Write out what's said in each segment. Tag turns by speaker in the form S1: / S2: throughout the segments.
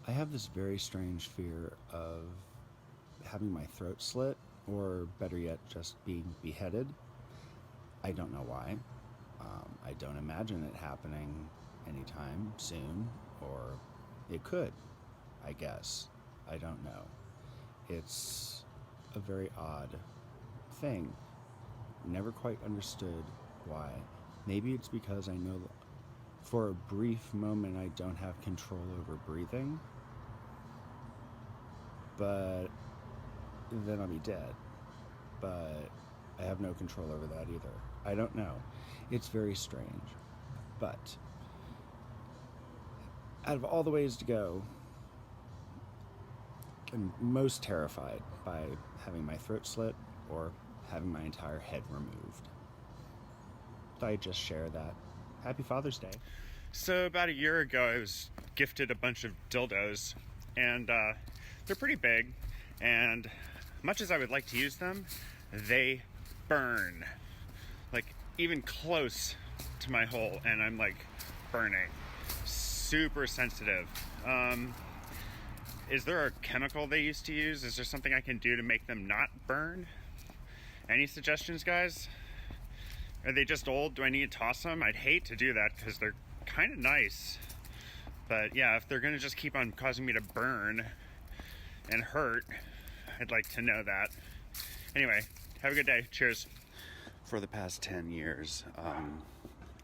S1: I have this very strange fear of having my throat slit, or better yet, just being beheaded. I don't know why. I don't imagine it happening anytime soon, or it could, I guess. I don't know. It's a very odd thing. Never quite understood why. Maybe it's because I know for a brief moment I don't have control over breathing, but then I'll be dead. But I have no control over that either. I don't know. It's very strange. But out of all the ways to go, I'm most terrified by having my throat slit or having my entire head removed. Thought I'd just share that. Happy Father's Day.
S2: So about a year ago, I was gifted a bunch of dildos, and they're pretty big, and much as I would like to use them, they burn, like even close to my hole, and I'm like burning, super sensitive. Is there a chemical they used to use? Is there something I can do to make them not burn? Any suggestions, guys? Are they just old? Do I need to toss them? I'd hate to do that because they're kind of nice. But yeah, if they're gonna just keep on causing me to burn and hurt, I'd like to know that. Anyway, have a good day. Cheers.
S3: For the past 10 years,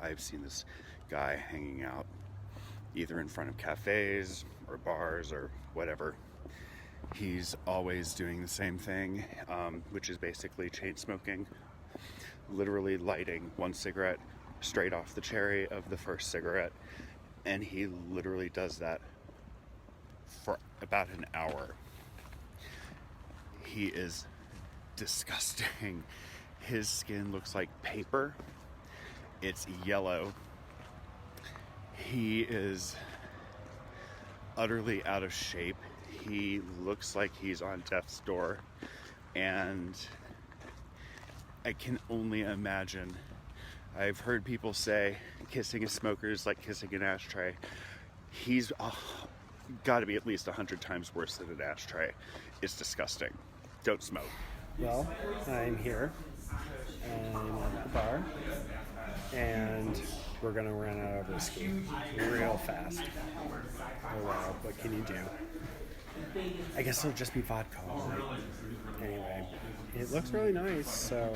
S3: I've seen this guy hanging out either in front of cafes or bars or whatever. He's always doing the same thing, which is basically chain smoking, literally lighting one cigarette straight off the cherry of the first cigarette, and he literally does that for about an hour. He is disgusting. His skin looks like paper. It's yellow. He is utterly out of shape. He looks like he's on death's door, and I can only imagine. I've heard people say kissing a smoker is like kissing an ashtray. He's got to be at least 100 times worse than an ashtray. It's disgusting. Don't smoke.
S4: Well, I'm here, and I'm at the bar, and we're going to run out of whiskey real fast. Oh wow, what can you do? I guess it'll just be vodka, right? Anyway, it looks really nice, so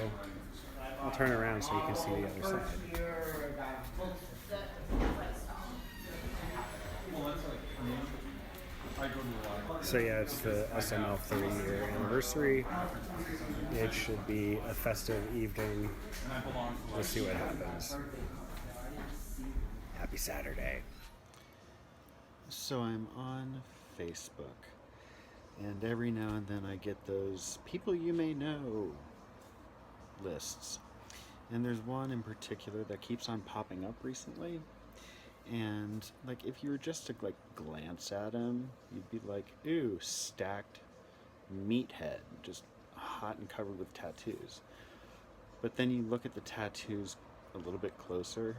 S4: I'll turn around so you can see the other side. So yeah, it's the SML 30-year anniversary. It should be a festive evening. We'll see what happens. Happy Saturday.
S1: So I'm on Facebook, and every now and then I get those people you may know lists. And there's one in particular that keeps on popping up recently. And like, if you were just to like glance at him, you'd be like, ooh, stacked meathead, just hot and covered with tattoos. But then you look at the tattoos a little bit closer,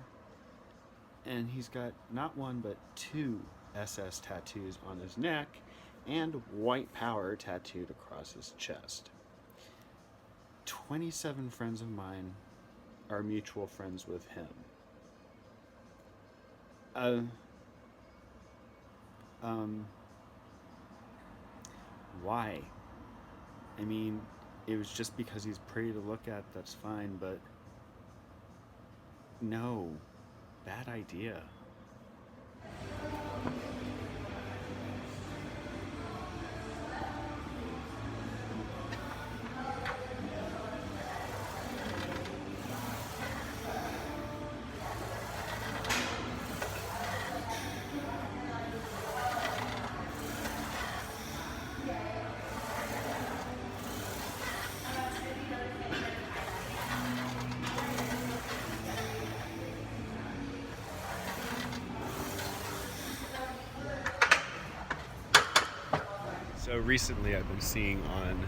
S1: and he's got not one but two SS tattoos on his neck and white power tattooed across his chest. 27 friends of mine are mutual friends with him. Why? I mean, it was just because he's pretty to look at, that's fine, but no, bad idea.
S2: So recently I've been seeing on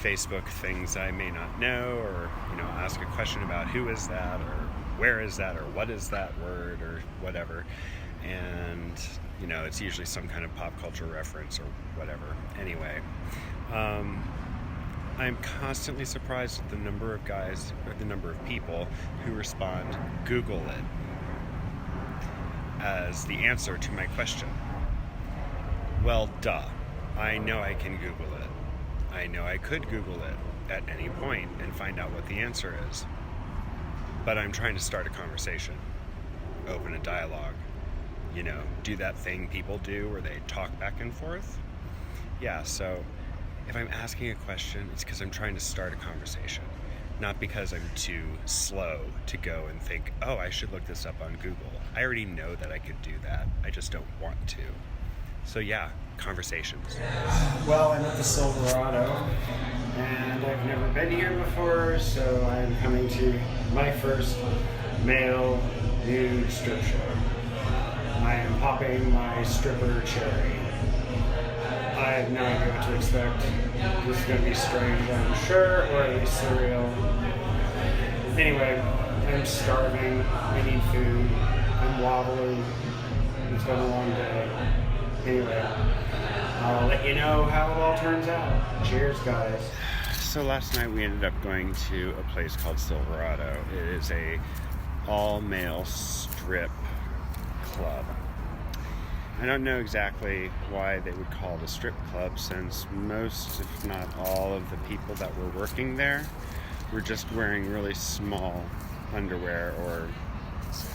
S2: Facebook things I may not know, or ask a question about who is that, or where is that, or what is that word, or whatever. and it's usually some kind of pop culture reference or whatever. Anyway, I'm constantly surprised at the number of guys, or the number of people who respond, Google it, as the answer to my question. Well, duh. I know I can Google it. I know I could Google it at any point and find out what the answer is. But I'm trying to start a conversation, open a dialogue, do that thing people do where they talk back and forth. Yeah, so if I'm asking a question, it's because I'm trying to start a conversation, not because I'm too slow to go and think, oh, I should look this up on Google. I already know that I could do that. I just don't want to. So yeah, conversations.
S4: Well, I'm at the Silverado, and I've never been here before, so I'm coming to my first male nude strip show. I am popping my stripper cherry. I have no idea what to expect. This is going to be strange, I'm sure, or at least surreal. Anyway, I'm starving. I need food. I'm wobbling. It's been a long day. Anyway, I'll let you know how it all turns out. Cheers, guys.
S2: So last night we ended up going to a place called Silverado. It is a all-male strip club. I don't know exactly why they would call it a strip club, since most, if not all, of the people that were working there were just wearing really small underwear or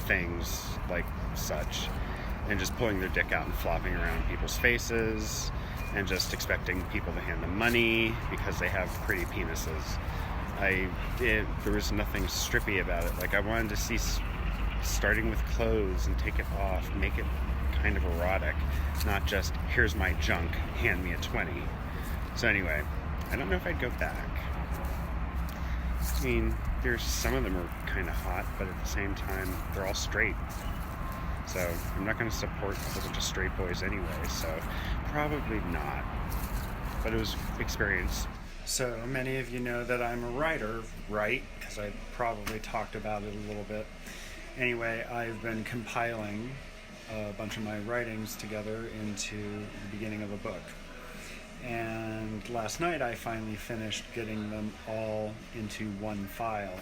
S2: things like such, and just pulling their dick out and flopping around people's faces, and just expecting people to hand them money because they have pretty penises. There was nothing strippy about it. Like, I wanted to see starting with clothes and take it off, make it kind of erotic, not just, here's my junk, hand me a 20. So anyway, I don't know if I'd go back. I mean, there's some of them are kind of hot, but at the same time, they're all straight. So I'm not going to support a bunch of straight boys anyway, so probably not. But it was experience.
S4: So many of you know that I'm a writer, right? Because I probably talked about it a little bit. Anyway, I've been compiling a bunch of my writings together into the beginning of a book. And last night I finally finished getting them all into one file.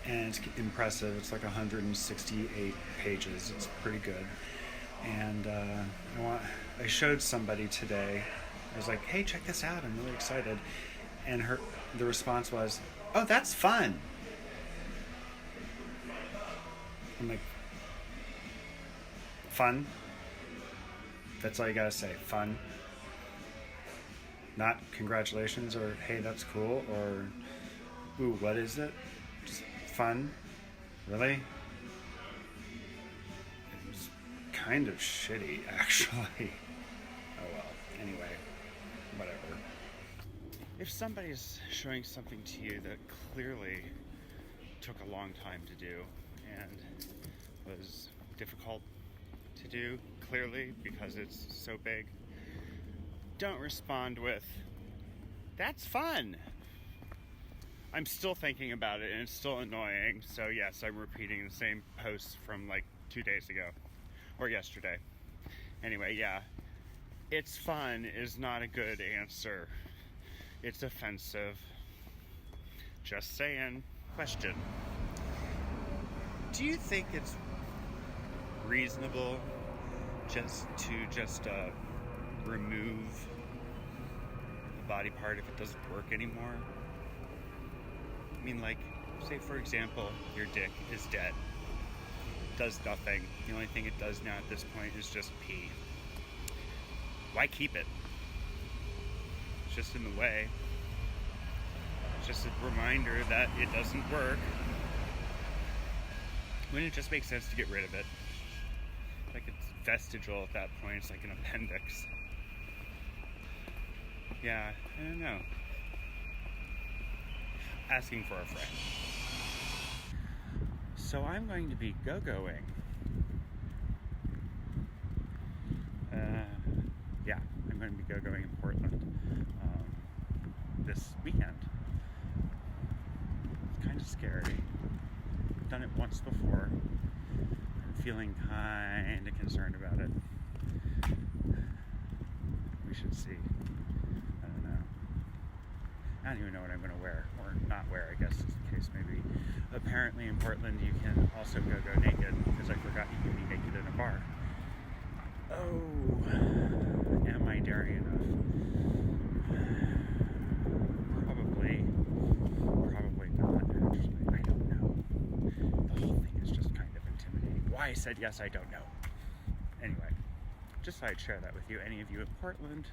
S4: And it's impressive. It's like 168 pages. It's pretty good. And I showed somebody today. I was like, hey, check this out. I'm really excited. And the response was, oh, that's fun. I'm like, fun? That's all you gotta say, fun? Not congratulations or hey, that's cool, or ooh, what is it? Just fun? Really? It was kind of shitty, actually. Oh well, anyway, whatever.
S2: If somebody's showing something to you that clearly took a long time to do and was difficult to do, clearly, because it's so big, don't respond with, that's fun. I'm still thinking about it and it's still annoying, so yes, I'm repeating the same post from like 2 days ago or yesterday. Anyway, yeah, it's fun is not a good answer. It's offensive. Just saying. Question. Do you think it's reasonable to remove the body part if it doesn't work anymore? I mean, like, say for example, your dick is dead. Does nothing. The only thing it does now at this point is just pee. Why keep it? It's just in the way. It's just a reminder that it doesn't work. Wouldn't it just make sense to get rid of it? Like, it's vestigial at that point. It's like an appendix. Yeah, I don't know. Asking for a friend. So I'm going to be go-going. Yeah, I'm going to be go-going in Portland this weekend. It's kind of scary. I've done it once before. I feeling kind of concerned about it. We should see. I don't know. I don't even know what I'm going to wear, or not wear, I guess is the case maybe. Apparently in Portland you can also go naked, because I forgot you can be naked in a bar. Oh, am I daring enough? Probably not, actually. I don't know. The whole thing is just kind of intimidating. Why I said yes, I don't know. Anyway, just thought I'd share that with you. Any of you in Portland,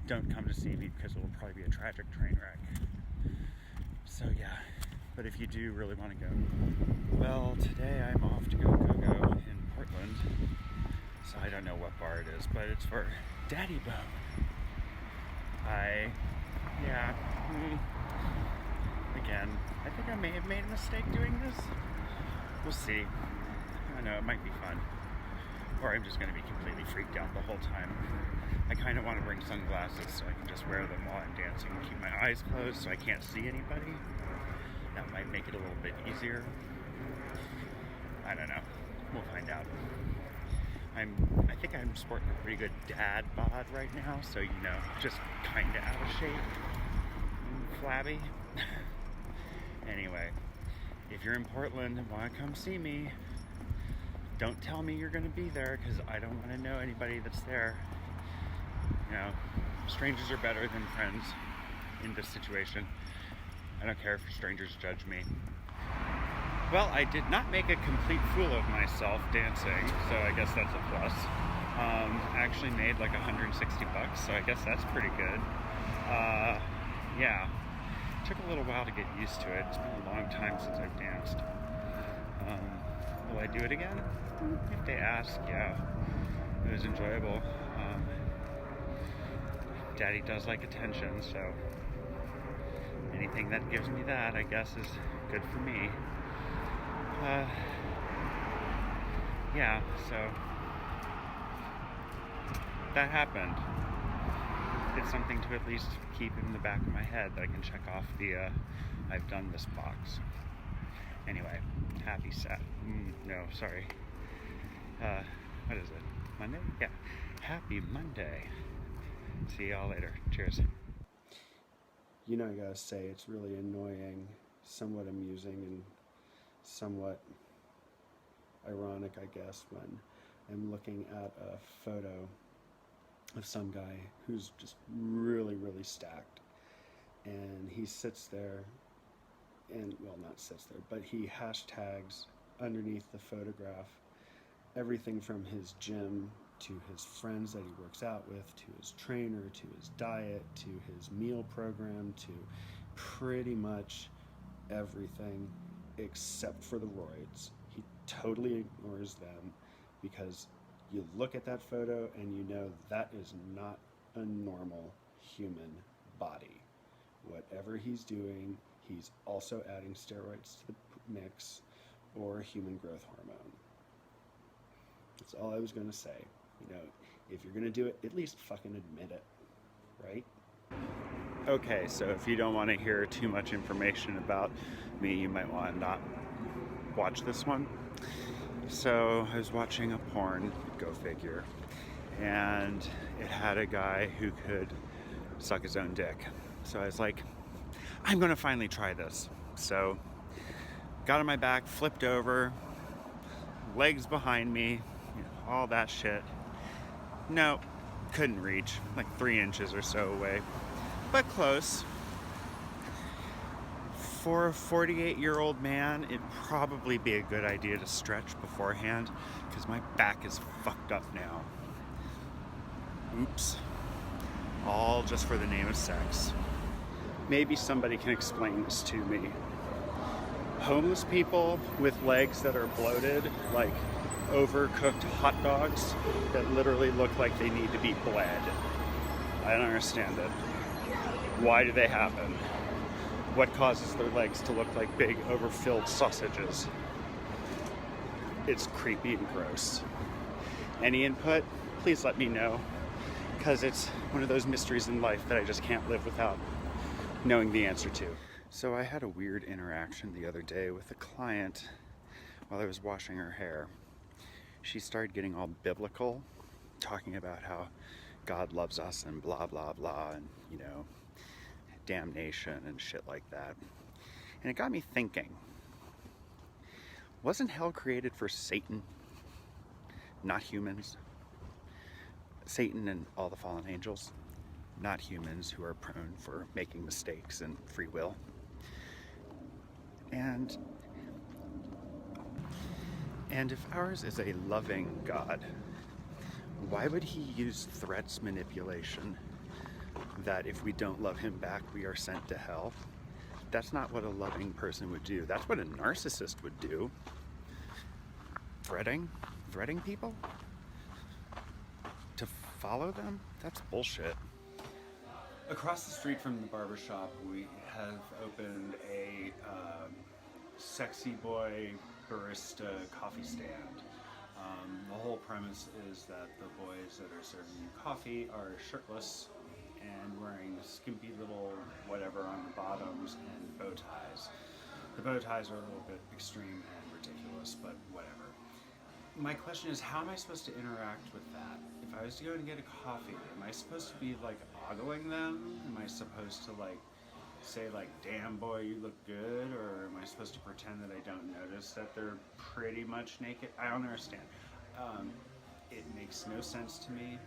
S2: don't come to see me because it will probably be a tragic train wreck. So yeah, but if you do really want to go, well, today I'm off to go in Portland. So I don't know what bar it is, but it's for Daddy Bone. Again, I think I may have made a mistake doing this. We'll see. I don't know, it might be fun. Or I'm just going to be completely freaked out the whole time. I kind of want to bring sunglasses so I can just wear them while I'm dancing and keep my eyes closed so I can't see anybody. That might make it a little bit easier. I don't know. We'll find out. I think I'm sporting a pretty good dad bod right now, so you know, just kind of out of shape and flabby. Anyway, if you're in Portland and want to come see me, don't tell me you're going to be there, because I don't want to know anybody that's there. You know, strangers are better than friends in this situation. I don't care if strangers judge me. Well, I did not make a complete fool of myself dancing, so I guess that's a plus. Actually made like $160, so I guess that's pretty good. Yeah, took a little while to get used to it. It's been a long time since I've danced. Will I do it again? If they ask, yeah. It was enjoyable. Daddy does like attention, so anything that gives me that, I guess, is good for me. Yeah, so that happened. It's something to at least keep in the back of my head that I can check off the I've done this box. Anyway, happy what is it? Monday? Yeah. Happy Monday. See y'all later. Cheers.
S4: You know, I gotta say, it's really annoying, somewhat amusing, and somewhat ironic, I guess, when I'm looking at a photo of some guy who's just really, really stacked. And he sits there, and, well, not sits there, but he hashtags underneath the photograph everything from his gym to his friends that he works out with, to his trainer, to his diet, to his meal program, to pretty much everything except for the roids. He totally ignores them, because you look at that photo and you know that is not a normal human body. Whatever he's doing, he's also adding steroids to the mix, or human growth hormone. That's all I was going to say. You know, if you're going to do it, at least fucking admit it, right?
S2: Okay, so if you don't want to hear too much information about me, you might want to not watch this one. So I was watching a porn, go figure, and it had a guy who could suck his own dick. So I was like, I'm going to finally try this. So got on my back, flipped over, legs behind me, you know, all that shit. No, couldn't reach, like 3 inches or so away, but close. For a 48-year-old man, it'd probably be a good idea to stretch beforehand, because my back is fucked up now. Oops. All just for the name of sex. Maybe somebody can explain this to me. Homeless people with legs that are bloated, like overcooked hot dogs that literally look like they need to be bled. I don't understand it. Why do they happen? What causes their legs to look like big overfilled sausages? It's creepy and gross. Any input? Please let me know, because it's one of those mysteries in life that I just can't live without knowing the answer to. So I had a weird interaction the other day with a client while I was washing her hair.
S3: she started getting all biblical, talking about how God loves us and blah, blah, blah, and, you know, damnation and shit like that. And it got me thinking, wasn't hell created for Satan, not humans? Satan and all the fallen angels, not humans who are prone for making mistakes and free will. And if ours is a loving God, why would he use threats, manipulation, that if we don't love him back, we are sent to hell? That's not what a loving person would do. That's what a narcissist would do. Threatening people to follow them? That's bullshit. Across the street from the barbershop, we have opened a sexy boy barista coffee stand. The whole premise is that the boys that are serving you coffee are shirtless and wearing skimpy little whatever on the bottoms and bow ties. The bow ties are a little bit extreme and ridiculous, but whatever. My question is, how am I supposed to interact with that? If I was to go and get a coffee, am I supposed to be like ogling them? Am I supposed to like say like, damn boy, you look good? Or am I supposed to pretend that I don't notice that they're pretty much naked? I don't understand. It makes no sense to me.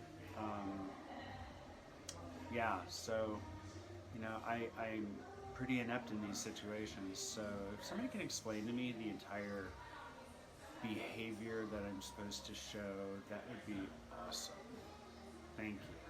S3: Yeah, so, you know, I'm pretty inept in these situations, so if somebody can explain to me the entire behavior that I'm supposed to show, that would be awesome. Thank you.